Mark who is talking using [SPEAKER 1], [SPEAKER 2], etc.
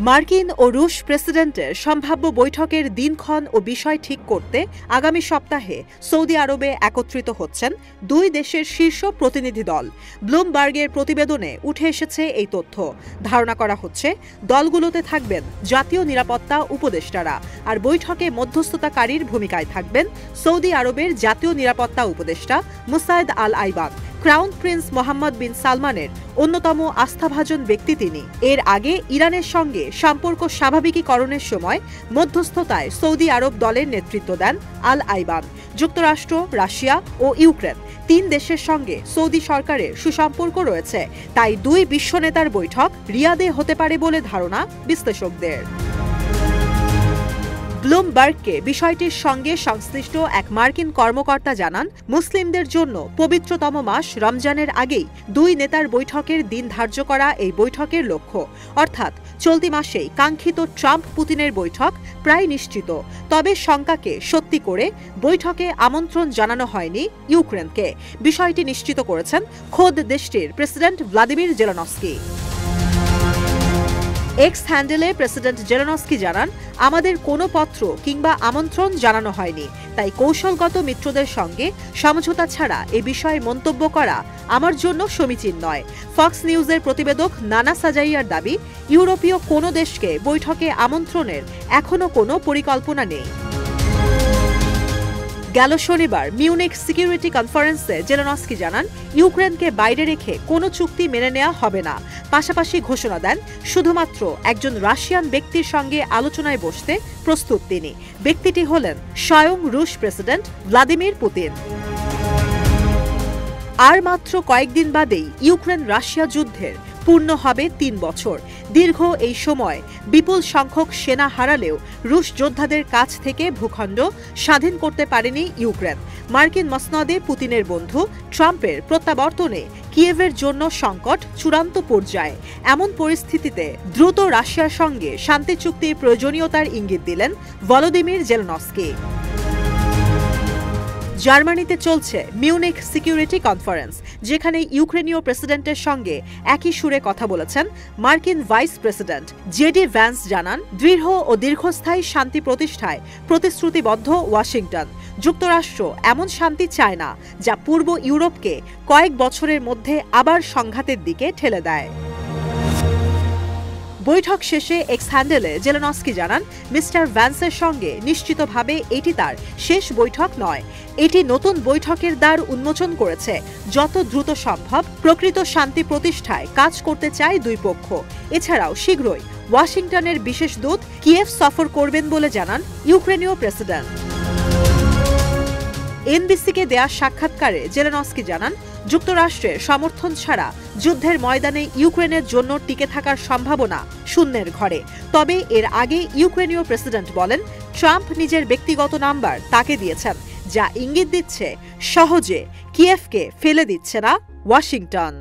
[SPEAKER 1] মার্কিন ও রুশ প্রেসিডেন্টের সম্ভাব্য বৈঠকের দিনক্ষণ ও বিষয় ঠিক করতে আগামী সপ্তাহে সৌদি আরবে একত্রিত হচ্ছেন দুই দেশের শীর্ষ প্রতিনিধি দল। ব্লুমবার্গের প্রতিবেদনে উঠে এসেছে এই তথ্য। ধারণা করা হচ্ছে দলগুলোতে থাকবেন জাতীয় নিরাপত্তা উপদেষ্টারা, আর বৈঠকে মধ্যস্থতাকারীর ভূমিকায় থাকবেন সৌদি আরবের জাতীয় নিরাপত্তা উপদেষ্টা মুসায়েদ আল আইবাদ। ক্রাউন প্রিন্স মোহাম্মদ বিন সালমানের অন্যতম আস্থাভাজন ব্যক্তি তিনি। এর আগে ইরানের সঙ্গে সম্পর্ক স্বাভাবিকীকরণের সময় মধ্যস্থতায় সৌদি আরব দলের নেতৃত্ব দেন আল আইবান। যুক্তরাষ্ট্র, রাশিয়া ও ইউক্রেন তিন দেশের সঙ্গে সৌদি সরকারের সুসম্পর্ক রয়েছে, তাই দুই বিশ্বনেতার বৈঠক রিয়াদে হতে পারে বলে ধারণা বিশ্লেষকদের। ব্লুমবার্গকে বিষয়টির সঙ্গে সংশ্লিষ্ট এক মার্কিন কর্মকর্তা জানান, মুসলিমদের জন্য পবিত্রতম মাস রমজানের আগেই দুই নেতার বৈঠকের দিন ধার্য করা এই বৈঠকের লক্ষ্য। অর্থাৎ চলতি মাসেই কাঙ্ক্ষিত ট্রাম্প পুতিনের বৈঠক প্রায় নিশ্চিত। তবে শঙ্কাকে সত্যি করে বৈঠকে আমন্ত্রণ জানানো হয়নি ইউক্রেনকে। বিষয়টি নিশ্চিত করেছেন খোদ দেশটির প্রেসিডেন্ট ভ্লাদিমির জেলেনস্কি। এক্স হ্যান্ডেলে প্রেসিডেন্ট জেলেনস্কি জানান, আমাদের কোনো পত্র কিংবা আমন্ত্রণ জানানো হয়নি, তাই কৌশলগত মিত্রদের সঙ্গে সমঝোতা ছাড়া এ বিষয়ে মন্তব্য করা আমার জন্য সমীচীন নয়। ফক্স নিউজের প্রতিবেদক নানা সাজাইয়ার দাবি, ইউরোপীয় কোনো দেশকে বৈঠকে আমন্ত্রণের এখনও কোনো পরিকল্পনা নেই। গেল শনিবার মিউনিখ সিকিউরিটি কনফারেন্সে জেলেনস্কি জানান, ইউক্রেনকে বাইরে রেখে কোনো চুক্তি মেনে নেওয়া হবে না। পাশাপাশি ঘোষণা দেন, শুধুমাত্র একজন রাশিয়ান ব্যক্তির সঙ্গে আলোচনায় বসতে প্রস্তুত তিনি। ব্যক্তিটি হলেন স্বয়ং রুশ প্রেসিডেন্ট ভ্লাদিমির পুতিন। আর মাত্র কয়েকদিন বাদেই ইউক্রেন রাশিয়া যুদ্ধের পূর্ণ হবে ৩ বছর। দীর্ঘ এই সময় বিপুল সংখ্যক সেনা হারালেও রুশ যোদ্ধাদের কাছ থেকে ভূখণ্ড স্বাধীন করতে পারেনি ইউক্রেন। মার্কিন মসনদে পুতিনের বন্ধু ট্রাম্পের প্রত্যাবর্তনে কিয়েভের জন্য সংকট চূড়ান্ত পর্যায়ে। এমন পরিস্থিতিতে দ্রুত রাশিয়ার সঙ্গে শান্তি চুক্তির প্রয়োজনীয়তার ইঙ্গিত দিলেন ভলোদিমির জেলেনস্কি। জার্মানিতে চলছে মিউনিখ সিকিউরিটি কনফারেন্স, যেখানে ইউক্রেনীয় প্রেসিডেন্টের সঙ্গে একই সুরে কথা বলেছেন মার্কিন ভাইস প্রেসিডেন্ট জেডি ভ্যান্স। জানান, দৃঢ় ও দীর্ঘস্থায়ী শান্তি প্রতিষ্ঠায় প্রতিশ্রুতিবদ্ধ ওয়াশিংটন। যুক্তরাষ্ট্র এমন শান্তি চায় না যা পূর্ব ইউরোপকে কয়েক বছরের মধ্যে আবার সংঘাতের দিকে ঠেলে দেয়। বৈঠক শেষে এক্স হ্যান্ডেলে জেলেনস্কি জানান, মিস্টার ভ্যান্সের সঙ্গে নিশ্চিতভাবে এটি তার শেষ বৈঠক নয়। এটি নতুন বৈঠকের দ্বার উন্মোচন করেছে। যত দ্রুত সম্ভব প্রকৃত শান্তি প্রতিষ্ঠায় কাজ করতে চায় দুই পক্ষ। এছাড়াও শীঘ্রই ওয়াশিংটনের বিশেষ দূত কিয়েভ সফর করবেন বলে জানান ইউক্রেনীয় প্রেসিডেন্ট। এনবিসিকে দেয়া সাক্ষাৎকারে জেলেনস্কি জানান, যুক্তরাষ্ট্রের সমর্থন ছাড়া যুদ্ধের ময়দানে ইউক্রেনের জন্য টিকে থাকার সম্ভাবনা শূন্যের ঘরে। তবে এর আগে ইউক্রেনীয় প্রেসিডেন্ট বলেন, ট্রাম্প নিজের ব্যক্তিগত নাম্বার তাকে দিয়েছেন, যা ইঙ্গিত দিচ্ছে সহজে কিয়েভকে ফেলে দিচ্ছে না ওয়াশিংটন।